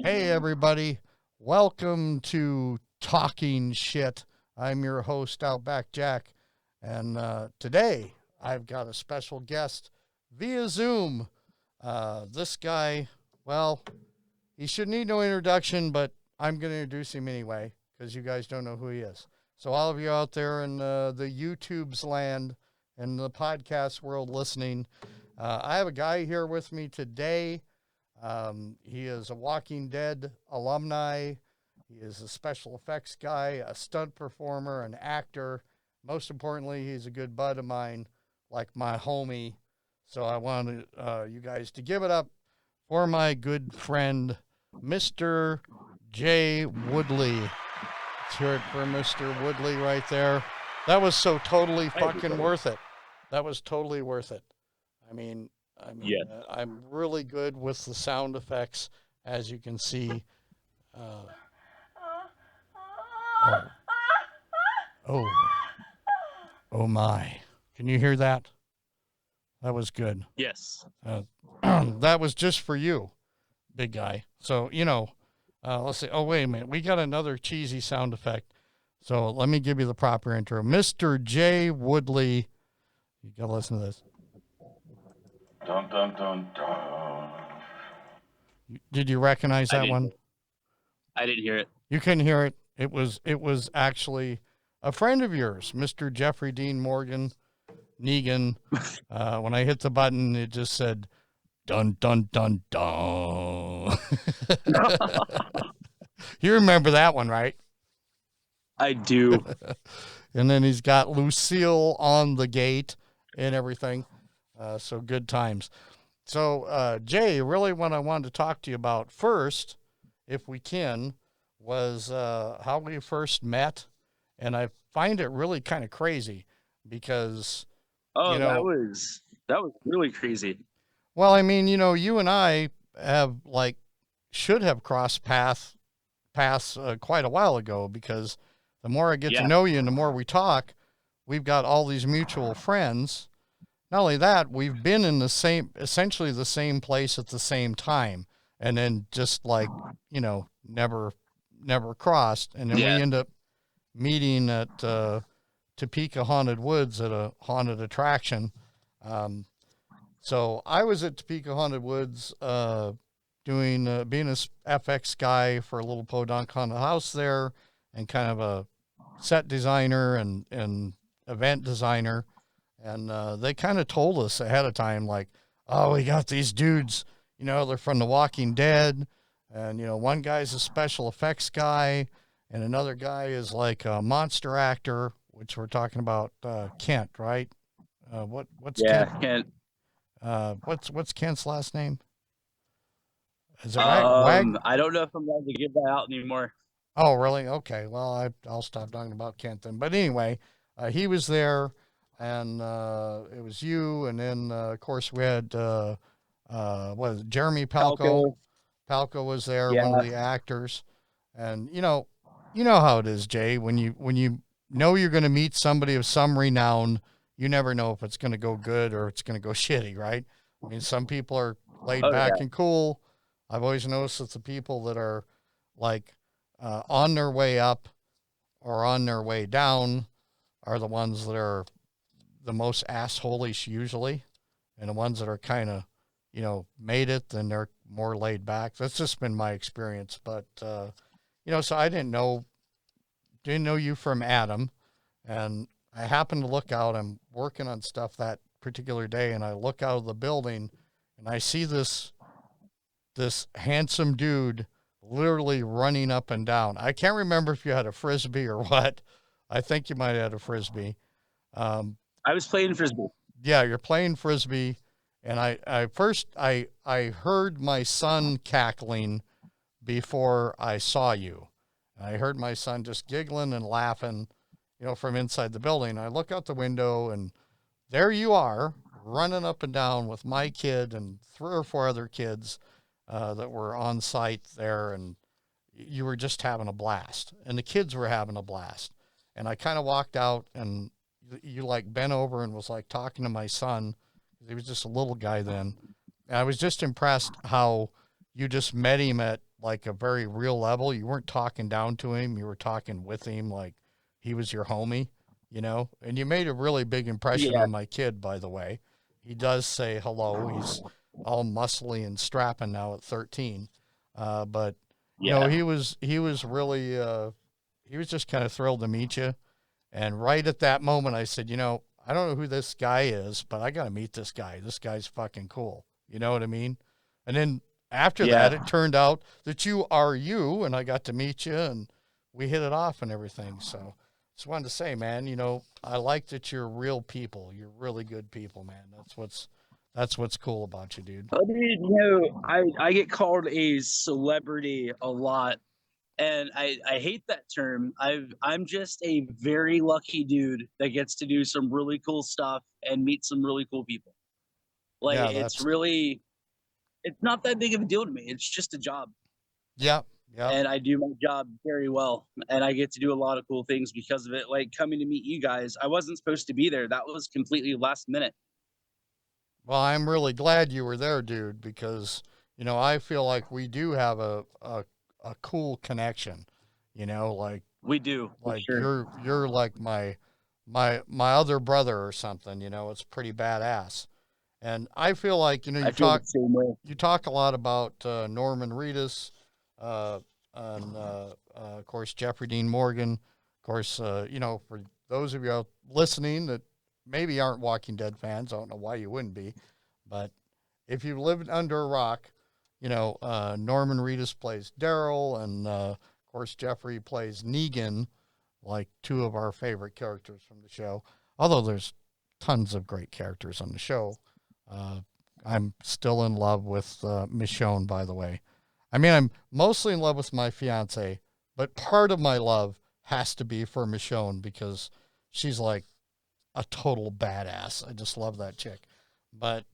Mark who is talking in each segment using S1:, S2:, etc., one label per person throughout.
S1: Hey, everybody. Welcome to Talking Shit. I'm your host, Outback Jack. And today I've got a special guest via Zoom. This guy, well, he should need no introduction, but I'm going to introduce him anyway because you guys don't know who he is. So, all of you out there in the YouTube's land and the podcast world listening, I have a guy here with me today. He is a Walking Dead alumni. He is a special effects guy, a stunt performer, an actor. Most importantly, he's a good bud of mine, like my homie. So I wanted you guys to give it up for my good friend, Mr. Jay Woodley. Let's hear it for Mr. Woodley right there. That was so totally fucking worth it. That was totally worth it. I mean,
S2: Yeah.
S1: I'm really good with the sound effects, as you can see. Oh my. Can you hear that? That was good.
S2: Yes.
S1: That was just for you, big guy. So, let's see. Oh, wait a minute. We got another cheesy sound effect. So let me give you the proper intro. Mr. Jay Woodley. You got to listen to this.
S3: Dun, dun, dun, dun.
S1: Did you recognize that one?
S2: I didn't hear it.
S1: You couldn't hear it. It was actually a friend of yours, Mr. Jeffrey Dean Morgan Negan. When I hit the button, it just said, dun, dun, dun, dun. You remember that one, right?
S2: I do.
S1: And then he's got Lucille on the gate and everything. So good times. So, Jay, really what I wanted to talk to you about first, if we can, was how we first met. And I find it really kind of crazy because,
S2: that was really crazy.
S1: well, I mean, you and I have should have crossed paths quite a while ago, because the more I get to know you and the more we talk, we've got all these mutual friends. Not only that, we've been in essentially the same place at the same time, and then just never crossed. And then we end up meeting at Topeka Haunted Woods at a haunted attraction. So I was at Topeka Haunted Woods being a FX guy for a little podunk haunted house there, and kind of a set designer and event designer. And they kind of told us ahead of time, like, oh, we got these dudes, they're from The Walking Dead. And, one guy's a special effects guy, and another guy is like a monster actor, which we're talking about Kent, right? What's Kent? What's Kent's last name? Is it Wag?
S2: I don't know if I'm allowed to give that out anymore.
S1: Oh, really? Okay. Well, I'll stop talking about Kent then. But anyway, he was there. And it was you, and then of course we had Jeremy Palco. Palco was there, one of the actors. And you know how it is, Jay. When you know you're going to meet somebody of some renown, you never know if it's going to go good or it's going to go shitty, right? I mean, some people are laid back and cool. I've always noticed that the people that are on their way up or on their way down are the ones that are the most asshole-ish usually, and the ones that are kind of, made it, then they're more laid back. That's just been my experience. But, so I didn't know you from Adam, and I happened to look out. I'm working on stuff that particular day, and I look out of the building, and I see this handsome dude literally running up and down. I can't remember if you had a Frisbee or what. I think you might have had a Frisbee.
S2: I was playing Frisbee.
S1: Yeah, you're playing Frisbee. And I heard my son cackling before I saw you. I heard my son just giggling and laughing, from inside the building. I look out the window, and there you are, running up and down with my kid and 3 or 4 other kids that were on site there. And you were just having a blast. And the kids were having a blast. And I kind of walked out, and you bent over and was talking to my son. He was just a little guy then. And I was just impressed how you just met him at like a very real level. You weren't talking down to him. You were talking with him like he was your homie, you know, and you made a really big impression on my kid, by the way. He does say hello. He's all muscly and strapping now at 13. But you know, he was really, he was just kind of thrilled to meet you. And right at that moment, I said, you know, I don't know who this guy is, but I got to meet this guy. This guy's fucking cool. You know what I mean? And then after that, it turned out that you are you, and I got to meet you, and we hit it off and everything. So just wanted to say, man, you know, I like that you're real people. You're really good people, man. That's what's cool about you, dude.
S2: I didn't know. I get called a celebrity a lot, and I hate that term. I'm just a very lucky dude that gets to do some really cool stuff and meet some really cool people. Like, it's not that big of a deal to me. It's just a job.
S1: Yeah. Yeah.
S2: And I do my job very well, and I get to do a lot of cool things because of it. Like coming to meet you guys, I wasn't supposed to be there. That was completely last minute.
S1: Well, I'm really glad you were there, dude, because, you know, I feel like we do have a cool connection, you know, like
S2: we do.
S1: Like
S2: sure.
S1: you're like my other brother or something, you know. It's pretty badass. And I feel like, you know, you talk a lot about Norman Reedus, and of course Jeffrey Dean Morgan. Of course, you know, for those of you out listening that maybe aren't Walking Dead fans, I don't know why you wouldn't be, but if you lived under a rock, you know, Norman Reedus plays Daryl, and of course Jeffrey plays Negan, like two of our favorite characters from the show. Although there's tons of great characters on the show. I'm still in love with Michonne, by the way. I mean, I'm mostly in love with my fiance, but part of my love has to be for Michonne because she's like a total badass. I just love that chick. But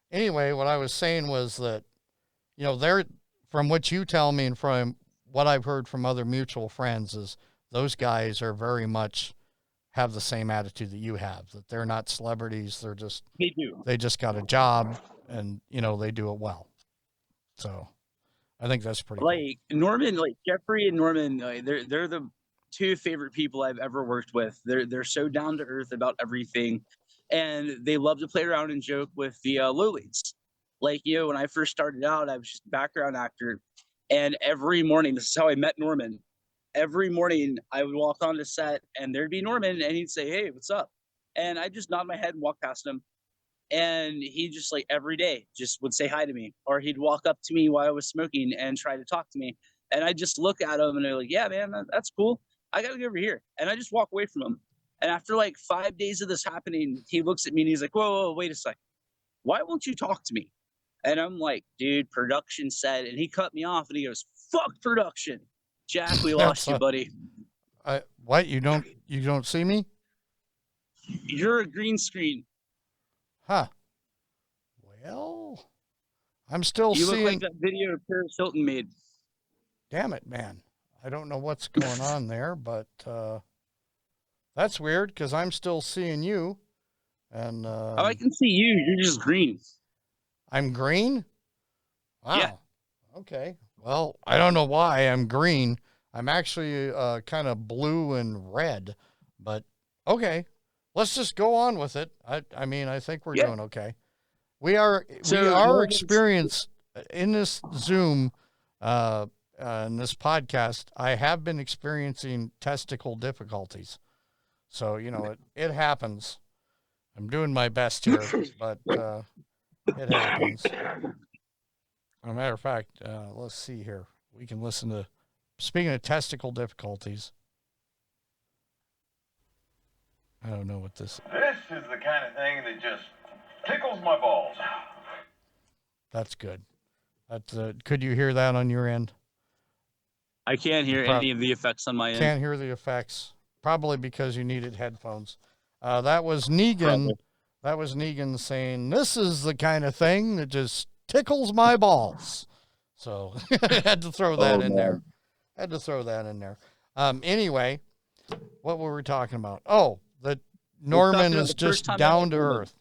S1: anyway, what I was saying was that, you know, from what you tell me and from what I've heard from other mutual friends is those guys are very much have the same attitude that you have, that they're not celebrities. They just got a job, and, you know, they do it well. So I think that's pretty
S2: like cool. Norman, like Jeffrey and Norman, they're the two favorite people I've ever worked with. They're so down to earth about everything, and they love to play around and joke with the lowlights. Like, you know, when I first started out, I was just a background actor, and every morning, this is how I met Norman. Every morning I would walk on the set and there'd be Norman and he'd say, "Hey, what's up?" And I just nod my head and walk past him. And he just like every day just would say hi to me, or he'd walk up to me while I was smoking and try to talk to me. And I just look at him and they're like, "Yeah, man, that's cool. I got to go over here." And I just walk away from him. And after like 5 days of this happening, he looks at me and he's like, whoa, wait a second. Why won't you talk to me? And I'm like, "Dude, production said," and he cut me off and he goes, "Fuck production. Jack, we lost you, buddy."
S1: What? You don't see me?
S2: You're a green screen.
S1: Huh. Well, I'm still seeing.
S2: You look like that video Paris Hilton made.
S1: Damn it, man. I don't know what's going on there, but that's weird because I'm still seeing you. And
S2: I can see you. You're just green.
S1: I'm green? Wow.
S2: Yeah.
S1: Okay. Well, I don't know why I'm green. I'm actually kind of blue and red, but okay. Let's just go on with it. I mean, I think we're doing okay. We are experienced in this Zoom, in this podcast. I have been experiencing testicle difficulties. So, you know, it happens. I'm doing my best here, but it happens. As a matter of fact, let's see here. We can listen to, speaking of testicle difficulties. I don't know what this is.
S3: This is the kind of thing that just tickles my balls.
S1: That's good. Could you hear that on your end?
S2: I can't hear any of the effects on my end.
S1: Can't hear the effects. Probably because you needed headphones. That was Negan. Probably. That was Negan saying, "This is the kind of thing that just tickles my balls." So I had to throw that in there. Anyway, what were we talking about? Oh, that Norman is just down to earth.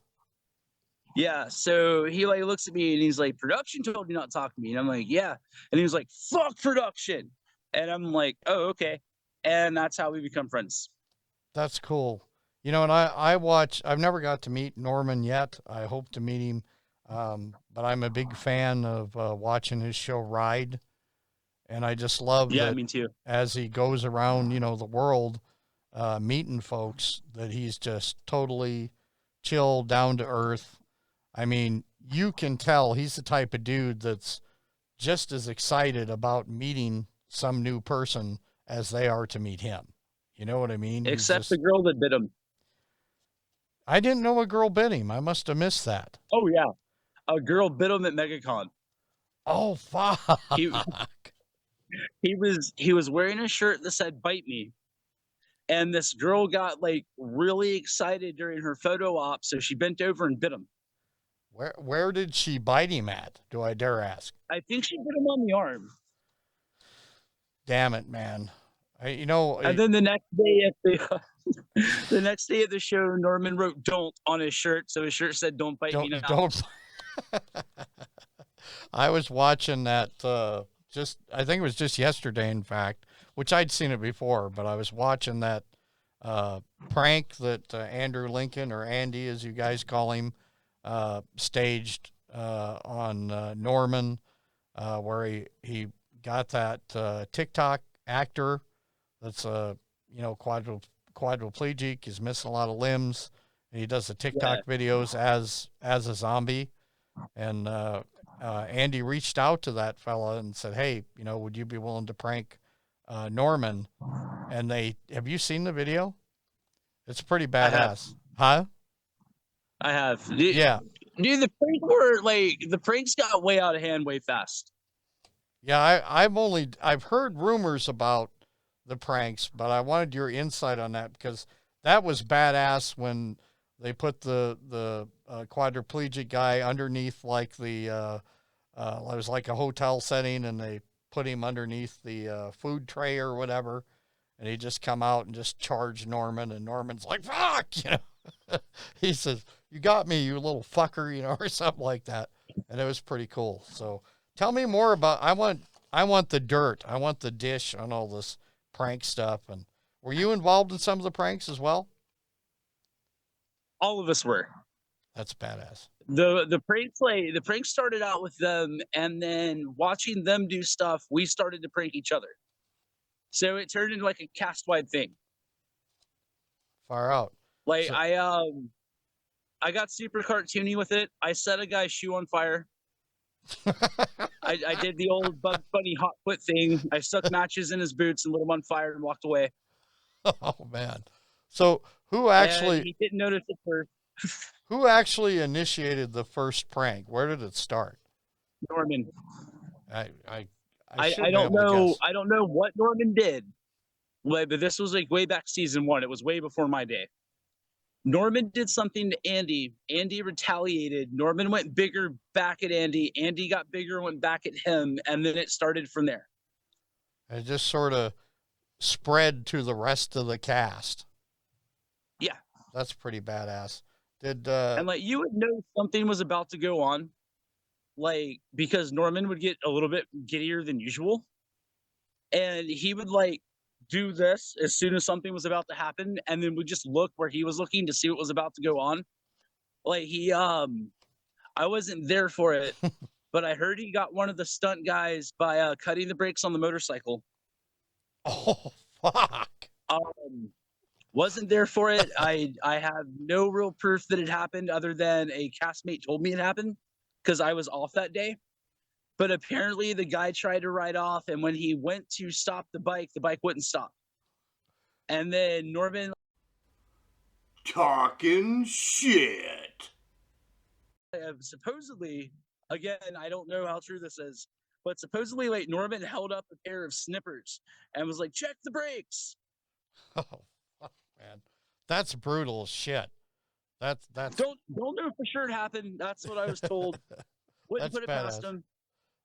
S2: Yeah, so he like looks at me and he's like, "Production told you not to talk to me." And I'm like, "Yeah." And he was like, "Fuck production." And I'm like, "Oh, okay." And that's how we become friends.
S1: That's cool. You know, and I've never got to meet Norman yet. I hope to meet him. But I'm a big fan of watching his show Ride. And I just love
S2: Yeah,
S1: that
S2: me too.
S1: as he goes around, the world, meeting folks, that he's just totally chill, down to earth. I mean, you can tell he's the type of dude that's just as excited about meeting some new person as they are to meet him. You know what I mean? He's
S2: Except the
S1: just,
S2: girl that bit him.
S1: I didn't know a girl bit him. I must have missed that.
S2: Oh yeah, a girl bit him at MegaCon.
S1: Oh, fuck.
S2: He he was wearing a shirt that said "Bite Me," and this girl got like really excited during her photo op, so she bent over and bit him.
S1: Where did she bite him at? Do I dare ask?
S2: I think she bit him on the arm.
S1: Damn it, man.
S2: And then the next day at the the next day at the show, Norman wrote "Don't" on his shirt, so his shirt said "Don't bite me now."
S1: don't. I was watching that, I think it was just yesterday, in fact, which I'd seen it before, but I was watching that prank that Andrew Lincoln, or Andy, as you guys call him, staged on Norman, where he got that TikTok actor that's quadriplegic, is missing a lot of limbs, and he does the TikTok videos as a zombie. And Andy reached out to that fella and said, "Hey, would you be willing to prank Norman?" And have you seen the video? It's pretty badass, huh?
S2: I have.
S1: Yeah,
S2: Dude, the pranks got way out of hand way fast.
S1: yeah. I've heard rumors about the pranks, but I wanted your insight on that, because that was badass when they put the quadriplegic guy underneath, like it was like a hotel setting, and they put him underneath the food tray or whatever, and he just come out and just charge Norman, and Norman's like, "Fuck," he says, "You got me, you little fucker," or something like that, and it was pretty cool. So tell me more about. I want the dirt. I want the dish on all this prank stuff. And were you involved in some of the pranks as well?
S2: All of us were.
S1: That's badass.
S2: The pranks started out with them, and then watching them do stuff, we started to prank each other. So it turned into like a cast wide thing.
S1: Far out.
S2: Like
S1: So,
S2: I got super cartoony with it. I set a guy's shoe on fire. I did the old Bugs Bunny hot foot thing. I stuck matches in his boots and lit him on fire and walked away.
S1: oh man. So
S2: And he didn't notice at first.
S1: who actually initiated the first prank? Where did it start?
S2: Norman.
S1: I should
S2: I
S1: be
S2: don't
S1: able to
S2: know.
S1: guess.
S2: I don't know what Norman did, but this was like way back season 1. It was way before my day. Norman did something to Andy. Andy retaliated. Norman went bigger back at Andy. Andy got bigger, went back at him, and then it started from there.
S1: It just sort of spread to the rest of the cast.
S2: Yeah.
S1: That's pretty badass.
S2: And like you would know something was about to go on, like because Norman would get a little bit giddier than usual. And he would like do this as soon as something was about to happen, and then would just look where he was looking to see what was about to go on. Like I wasn't there for it, but I heard he got one of the stunt guys by cutting the brakes on the motorcycle.
S1: Oh fuck.
S2: Wasn't there for it. I have no real proof that it happened other than a castmate told me it happened because I was off that day. But apparently the guy tried to ride off, and when he went to stop the bike wouldn't stop. And then Norman
S3: Talking shit.
S2: supposedly, again, I don't know how true this is, but supposedly like Norman held up a pair of snippers and was like, "Check the brakes."
S1: Oh fuck, man. That's brutal as shit. That's
S2: Don't know for sure it happened. That's what I was told. Wouldn't
S1: That's
S2: put it past
S1: badass.
S2: him.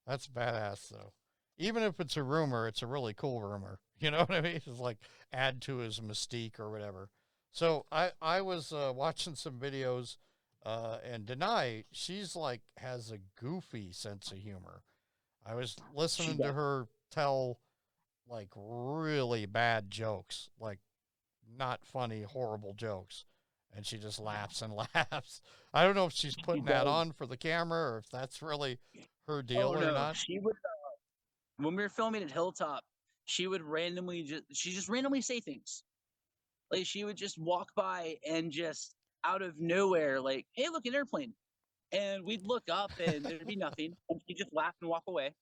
S1: That's badass though. Even if it's a rumor, it's a really cool rumor. You know what I mean? It's like add to his mystique or whatever. So I was watching some videos And Denai, she's like has a goofy sense of humor. I was listening to her tell like really bad jokes, like not funny, horrible jokes. And she just laughs and laughs. I don't know if she's putting that on for the camera or if that's really her deal or not.
S2: She would, when we were filming at Hilltop, she would just randomly say things. Like she would just walk by and just out of nowhere, like, hey, look, an airplane. And we'd look up and there'd be nothing. And she'd just laugh and walk away.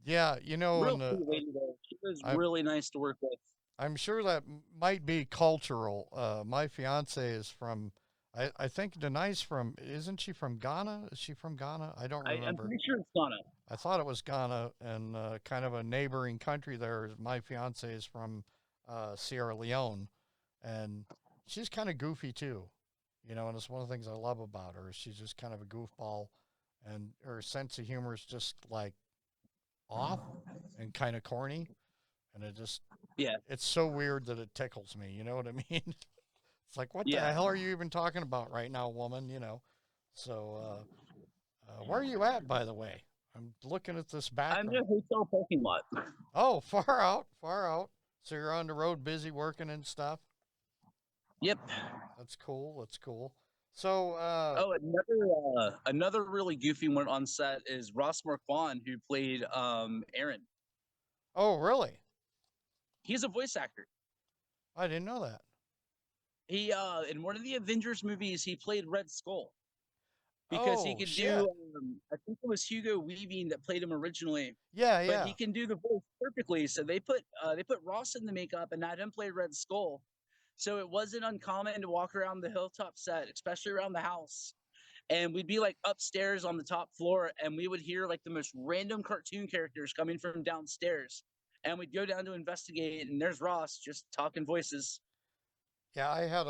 S1: Yeah, you know,
S2: Real cool lady though. She was really nice to work with.
S1: I'm sure that might be cultural. My fiance is from, I think Denai's from, isn't she from Ghana? Is she from Ghana? I don't remember.
S2: I'm pretty sure it's Ghana.
S1: I thought it was Ghana, and kind of a neighboring country there. My fiance is from Sierra Leone, and she's kind of goofy too, you know, and it's one of the things I love about her. She's just kind of a goofball, and her sense of humor is just like off and kind of corny, and it just, it's so weird that it tickles me. You know what I mean? It's like, what the hell are you even talking about right now, woman? You know. So, where are you at, by the way? I'm looking at this background.
S2: I'm in a hotel parking lot.
S1: Oh, far out, far out. So you're on the road, busy working and stuff.
S2: Yep.
S1: That's cool. That's cool. So,
S2: another really goofy one on set is Ross Marquand, who played Aaron.
S1: Oh, really?
S2: He's a voice actor.
S1: I didn't know that.
S2: He in one of the Avengers movies, he played Red Skull because he could do. I think it was Hugo Weaving that played him originally.
S1: Yeah,
S2: but he can do the voice perfectly. So they put Ross in the makeup and had him play Red Skull. So it wasn't uncommon to walk around the Hilltop set, especially around the house. And we'd be like upstairs on the top floor and we would hear like the most random cartoon characters coming from downstairs. And we'd go down to investigate and there's Ross just talking voices.
S1: Yeah, I had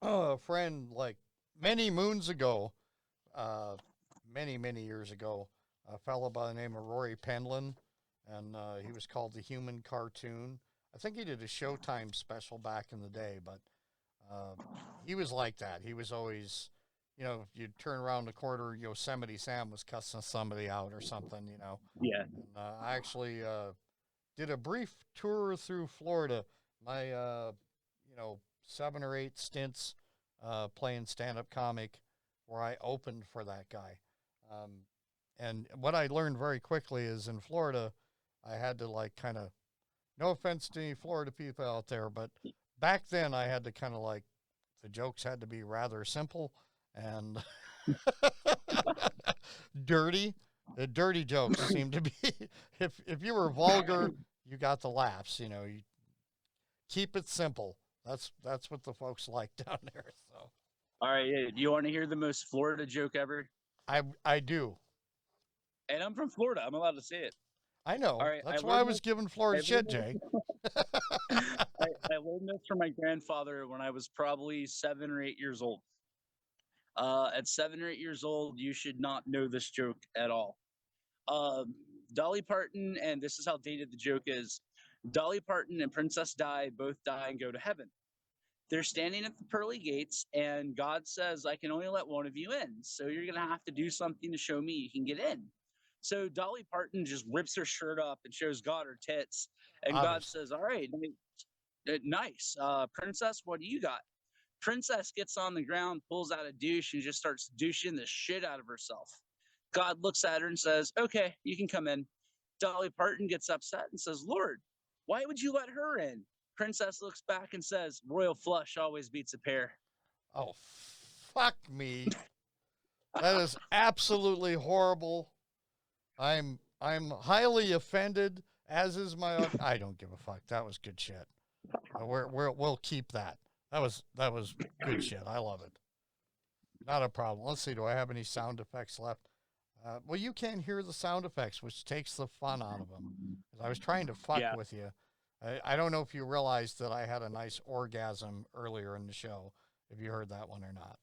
S1: a friend like many moons ago, many years ago, a fellow by the name of Rory Pendlin, and he was called the Human Cartoon. I think he did a Showtime special back in the day, but he was like that. He was always, you know, if you turn around the corner, Yosemite Sam was cussing somebody out or something, you know.
S2: Yeah.
S1: And, I actually did a brief tour through Florida. My, 7 or 8 stints playing stand-up comic where I opened for that guy. And what I learned very quickly is in Florida, I had to like kind of, no offense to any Florida people out there, but back then I had to kind of like, the jokes had to be rather simple and dirty. The dirty jokes seemed to be, if you were vulgar, you got the laughs, you know, you keep it simple. That's what the folks like down there. So,
S2: all right, do you want to hear the most Florida joke ever?
S1: I do.
S2: And I'm from Florida. I'm allowed to say it.
S1: I know. All right, that's why I was giving Florida shit, Jay.
S2: I learned this from my grandfather when I was probably 7 or 8 years old. At 7 or 8 years old, you should not know this joke at all. Dolly Parton, and this is how dated the joke is. Dolly Parton and Princess Di both die and go to heaven. They're standing at the pearly gates, and God says, I can only let one of you in. So you're going to have to do something to show me you can get in. So Dolly Parton just rips her shirt up and shows God her tits. And God says, all right, nice. Princess, what do you got? Princess gets on the ground, pulls out a douche, and just starts douching the shit out of herself. God looks at her and says, okay, you can come in. Dolly Parton gets upset and says, Lord, why would you let her in? Princess looks back and says, royal flush always beats a pair.
S1: Oh, fuck me. That is absolutely horrible. I'm highly offended, as is my. I don't give a fuck. That was good shit. We'll keep that. That was good shit. I love it. Not a problem. Let's see. Do I have any sound effects left? Well, you can't hear the sound effects, which takes the fun out of them. I was trying to fuck with you. I don't know if you realized that I had a nice orgasm earlier in the show, if you heard that one or not.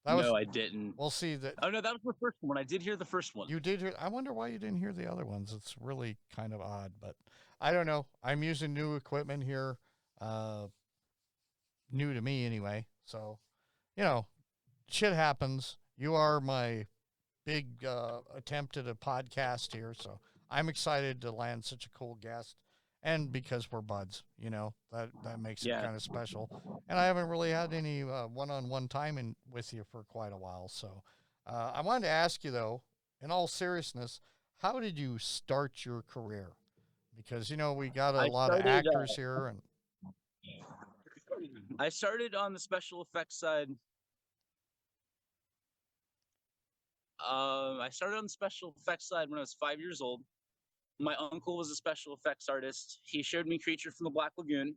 S2: No, I didn't.
S1: We'll see that.
S2: Oh, no, that was the first one. I did hear the first one.
S1: You did hear. I wonder why you didn't hear the other ones. It's really kind of odd, but I don't know. I'm using new equipment here. New to me anyway. So, you know, shit happens. You are my big attempt at a podcast here, so I'm excited to land such a cool guest. And because we're buds, that makes it
S2: Yeah.
S1: kind of special. And I haven't really had any one-on-one time with you for quite a while. So I wanted to ask you, though, in all seriousness, how did you start your career? Because, we got a
S2: I
S1: lot of
S2: started.
S1: actors here. And
S2: I started on the special effects side. I started on the special effects side when I was 5 years old. My uncle was a special effects artist. He showed me Creature from the Black Lagoon.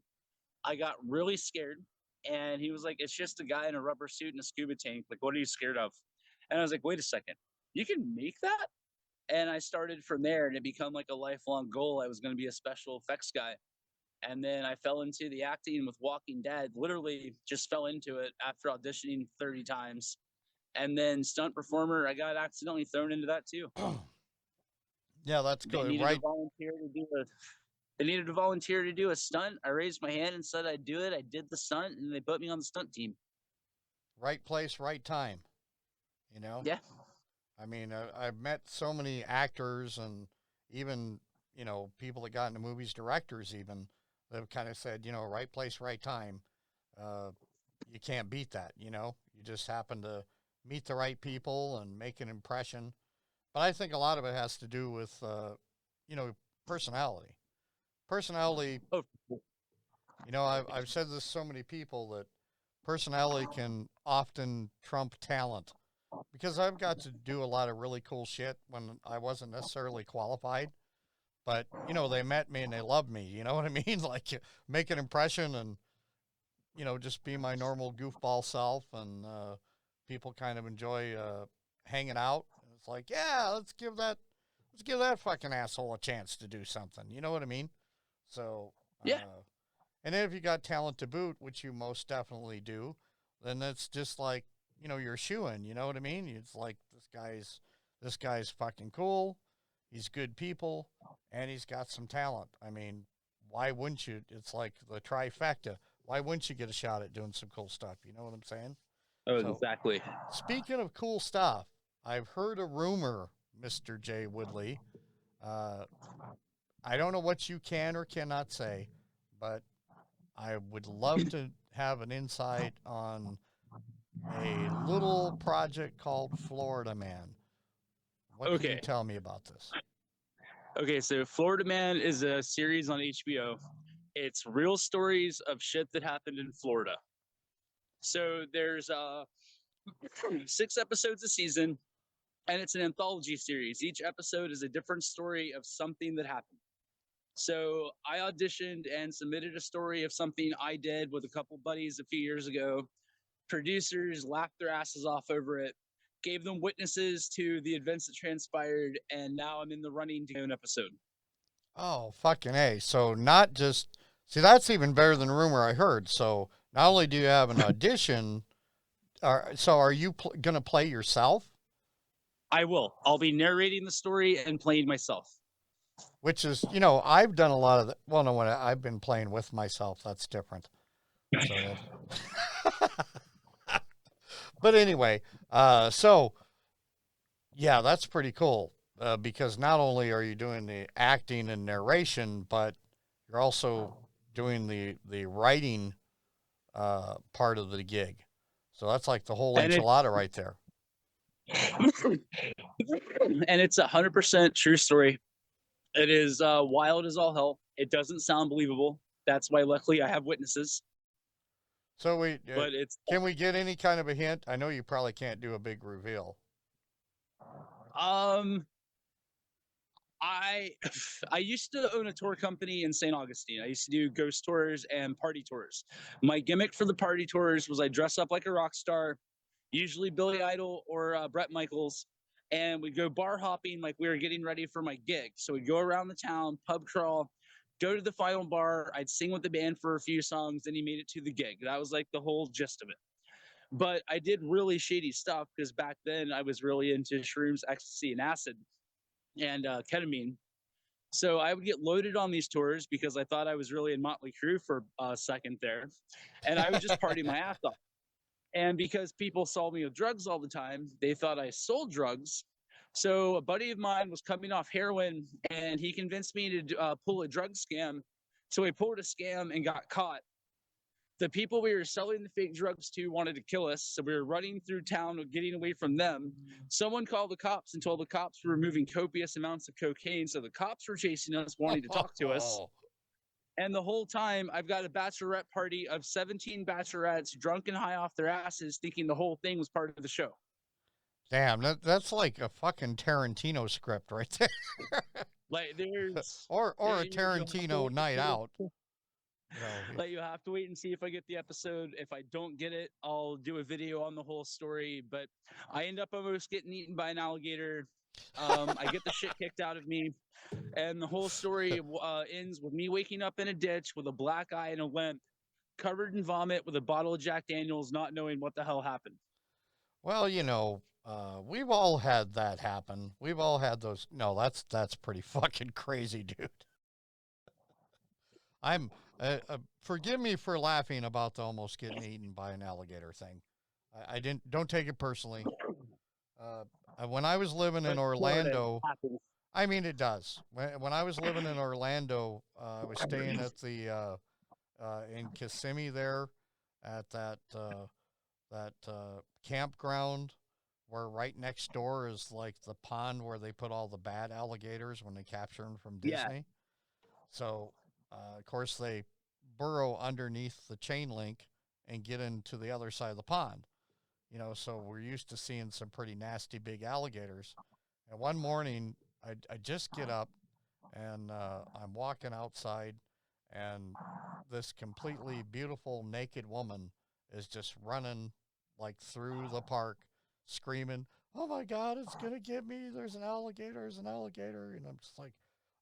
S2: I got really scared, and he was like, "It's just a guy in a rubber suit and a scuba tank. Like, what are you scared of?" And I was like, "Wait a second, you can make that?" And I started from there, and it became like a lifelong goal. I was going to be a special effects guy. And then I fell into the acting with Walking Dead, literally just fell into it after auditioning 30 times. And then stunt performer, I got accidentally thrown into that too.
S1: yeah, that's
S2: They
S1: good.
S2: needed
S1: Right,
S2: a volunteer to do a they needed a volunteer to do a stunt. I raised my hand and said I'd do it. I did the stunt, and they put me on the stunt team.
S1: right place, right time. You know.
S2: Yeah.
S1: I mean, I've met so many actors and even, people that got into movies, directors even, that have kind of said, right place, right time. Uh, you can't beat that, You just happen to meet the right people and make an impression. But I think a lot of it has to do with, personality. Personality,
S2: Oh,
S1: I've said this to so many people that personality can often trump talent because I've got to do a lot of really cool shit when I wasn't necessarily qualified. But, they met me and they loved me. You know what I mean? Like, make an impression and, just be my normal goofball self. And people kind of enjoy hanging out. And it's like, yeah, let's give that fucking asshole a chance to do something. You know what I mean? So,
S2: yeah.
S1: and then if you got talent to boot, which you most definitely do, then that's just like, you're shooing, you know what I mean? It's like this guy's fucking cool. He's good people and he's got some talent. I mean, why wouldn't you? It's like the trifecta. Why wouldn't you get a shot at doing some cool stuff? You know what I'm saying?
S2: Oh,
S1: So,
S2: exactly.
S1: speaking of cool stuff, I've heard a rumor, Mr. Jay Woodley. Uh, I don't know what you can or cannot say, but I would love to have an insight on a little project called Florida Man. What can you
S2: Okay.
S1: tell me about this?
S2: Okay, so Florida Man is a series on HBO. It's real stories of shit that happened in Florida. So there's 6 episodes a season, and it's an anthology series. Each episode is a different story of something that happened. So I auditioned and submitted a story of something I did with a couple buddies a few years ago. Producers laughed their asses off over it, gave them witnesses to the events that transpired, and now I'm in the running to do an episode.
S1: Oh, fucking A. So not just, see, that's even better than a rumor I heard. So not only do you have an audition, so are you going to play yourself?
S2: I will. I'll be narrating the story and playing myself.
S1: Which is, I've done a lot of well, no, when I've been playing with myself, that's different. So, but anyway, so yeah, that's pretty cool because not only are you doing the acting and narration, but you're also doing the writing part of the gig. So that's like the whole
S2: And
S1: enchilada right there.
S2: it's 100% true story. It is wild as all hell. It doesn't sound believable. That's why, luckily, I have witnesses.
S1: So
S2: But it's
S1: can we get any kind of a hint? I know you probably can't do a big reveal.
S2: I I used to own a tour company in St. Augustine. I used to do ghost tours and party tours. My gimmick for the party tours was I dress up like a rock star, usually Billy Idol or Bret Michaels, and we'd go bar hopping like we were getting ready for my gig. So we'd go around the town, pub crawl, go to the final bar. I'd sing with the band for a few songs, then he made it to the gig. That was like the whole gist of it. But I did really shady stuff because back then I was really into shrooms, ecstasy, and acid and ketamine. So I would get loaded on these tours because I thought I was really in Motley Crue for a second there, and I would just party my ass off. And because people saw me with drugs all the time, they thought I sold drugs. So a buddy of mine was coming off heroin, and he convinced me to pull a drug scam. So we pulled a scam and got caught. The people we were selling the fake drugs to wanted to kill us, so we were running through town, getting away from them. Someone called the cops and told the cops we were moving copious amounts of cocaine, so the cops were chasing us, wanting to talk to us. And the whole time, I've got a bachelorette party of 17 bachelorettes, drunk and high off their asses, thinking the whole thing was part of the show.
S1: Damn, that's like a fucking Tarantino script right there.
S2: Like there's
S1: or a Tarantino night out.
S2: You know, like you have to wait and see if I get the episode. If I don't get it, I'll do a video on the whole story. But I end up almost getting eaten by an alligator. I get the shit kicked out of me, and the whole story ends with me waking up in a ditch with a black eye and a limp, covered in vomit with a bottle of Jack Daniels, not knowing what the hell happened.
S1: Well, you know, we've all had that happen. We've all had those. No, that's pretty fucking crazy, dude. I'm forgive me for laughing about the almost getting eaten by an alligator thing. I don't take it personally. When I was living in Orlando, I mean it does. When I was living in Orlando, I was staying at the in Kissimmee there at that campground where right next door is like the pond where they put all the bad alligators when they capture them from Disney. Yeah. So, of course, they burrow underneath the chain link and get into the other side of the pond. You know, so we're used to seeing some pretty nasty big alligators. And one morning, I just get up and I'm walking outside, and this completely beautiful naked woman is just running like through the park, screaming, "Oh my God, it's gonna get me! There's an alligator! There's an alligator!" And I'm just like,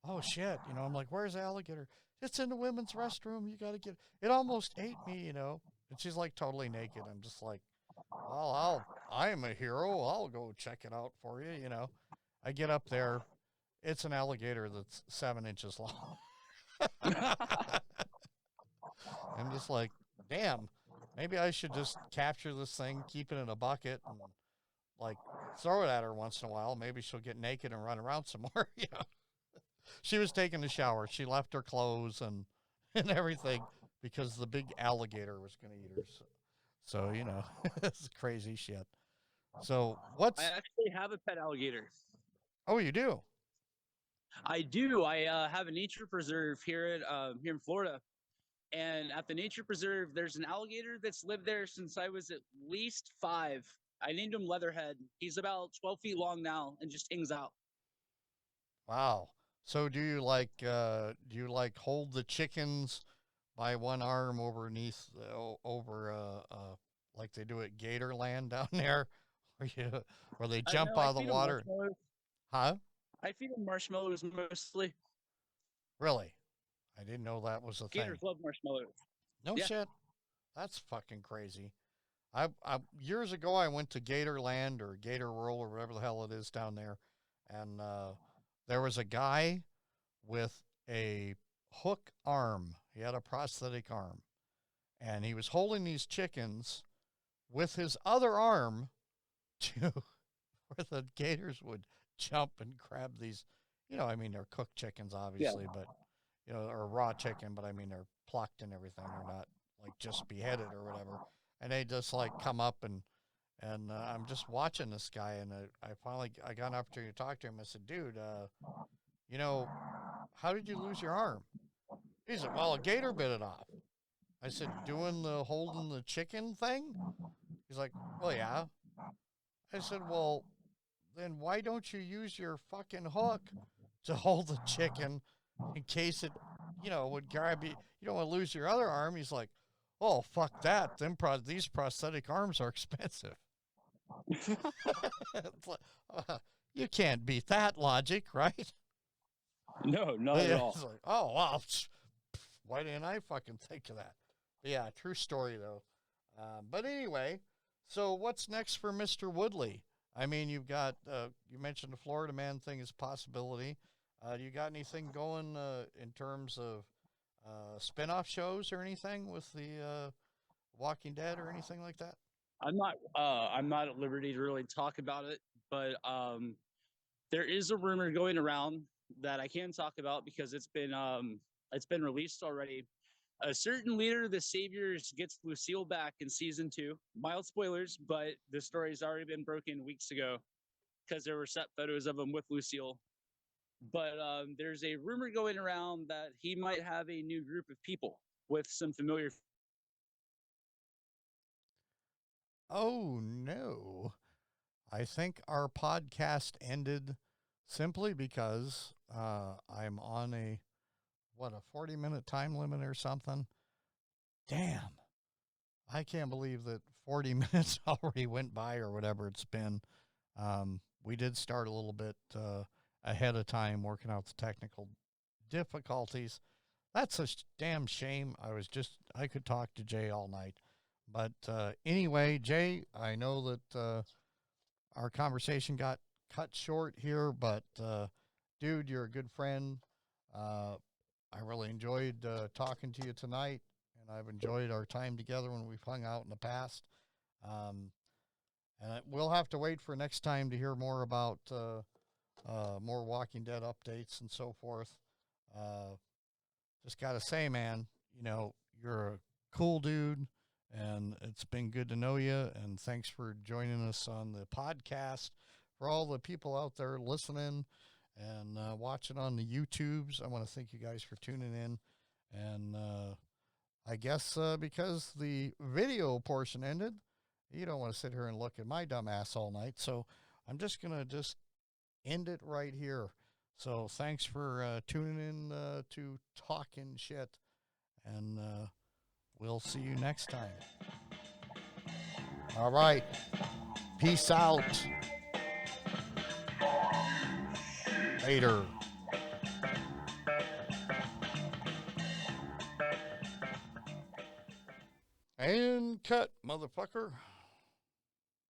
S1: "Oh shit!" You know, I'm like, "Where's the alligator?" "It's in the women's restroom. You got to get it. It almost ate me, you know." And she's like totally naked. I'm just like, "Well, I am a hero. I'll go check it out for you." You know, I get up there. It's an alligator that's 7 inches long. I'm just like, damn, maybe I should just capture this thing, keep it in a bucket, and like throw it at her once in a while. Maybe she'll get naked and run around some more. You know, she was taking a shower. She left her clothes and everything because the big alligator was going to eat her. So you know, it's crazy shit. So
S2: I actually have a pet alligator.
S1: Oh, you do?
S2: I do. I have a nature preserve here in Florida. And at the nature preserve, there's an alligator that's lived there since I was at least 5. I named him Leatherhead. He's about 12 feet long now and just hangs out.
S1: Wow. So do you like hold the chickens by one arm overneath like they do at Gatorland down there, where they jump out of the water? Huh?
S2: I feed them marshmallows mostly.
S1: Really? I didn't know that was a thing.
S2: Gators love marshmallows.
S1: No shit. That's fucking crazy. I years ago I went to Gatorland or Gator World or whatever the hell it is down there, and there was a guy with a hook arm. He had a prosthetic arm, and he was holding these chickens with his other arm to where the gators would jump and grab these. You know, I mean, they're cooked chickens, obviously, but you know, or raw chicken, but I mean, they're plucked and everything. They're not like just beheaded or whatever. And they just like come up and I'm just watching this guy, and I got an opportunity to talk to him. I said, "Dude, you know, how did you lose your arm?" He said, "Well, a gator bit it off." I said, "Doing the holding the chicken thing?" He's like, "Well, yeah." I said, "Well, then why don't you use your fucking hook to hold the chicken in case it, you know, would grab you? You don't want to lose your other arm." He's like, "Oh, fuck that. These prosthetic arms are expensive." You can't beat that logic, right?
S2: No, not at all.
S1: It's like, oh, wow. Why didn't I fucking think of that? But yeah, true story, though. But anyway, so what's next for Mr. Woodley? I mean, you've got, you mentioned the Florida Man thing as a possibility. You got anything going in terms of spin-off shows or anything with the Walking Dead or anything like that?
S2: I'm not at liberty to really talk about it, but there is a rumor going around that I can talk about because it's been released already. A certain leader of the Saviors gets Lucille back in season 2. Mild spoilers, but the story's already been broken weeks ago because there were set photos of him with Lucille. But there's a rumor going around that he might have a new group of people with some familiar.
S1: Oh no. I think our podcast ended simply because I'm on a 40-minute time limit or something. Damn. I can't believe that 40 minutes already went by or whatever it's been. We did start a little bit ahead of time working out the technical difficulties. That's a damn shame. I could talk to Jay all night. But anyway, Jay, I know that our conversation got cut short here, but dude, you're a good friend. I really enjoyed talking to you tonight, and I've enjoyed our time together when we've hung out in the past. And we'll have to wait for next time to hear more about more Walking Dead updates and so forth. Just got to say, man, you're a cool dude, and it's been good to know you. And thanks for joining us on the podcast. For all the people out there listening and watching on the YouTubes, I want to thank you guys for tuning in. And I guess because the video portion ended, you don't want to sit here and look at my dumb ass all night. So I'm just going to end it right here. So thanks for tuning in to Talking Shit. And we'll see you next time. All right. Peace out. Later. And cut, motherfucker.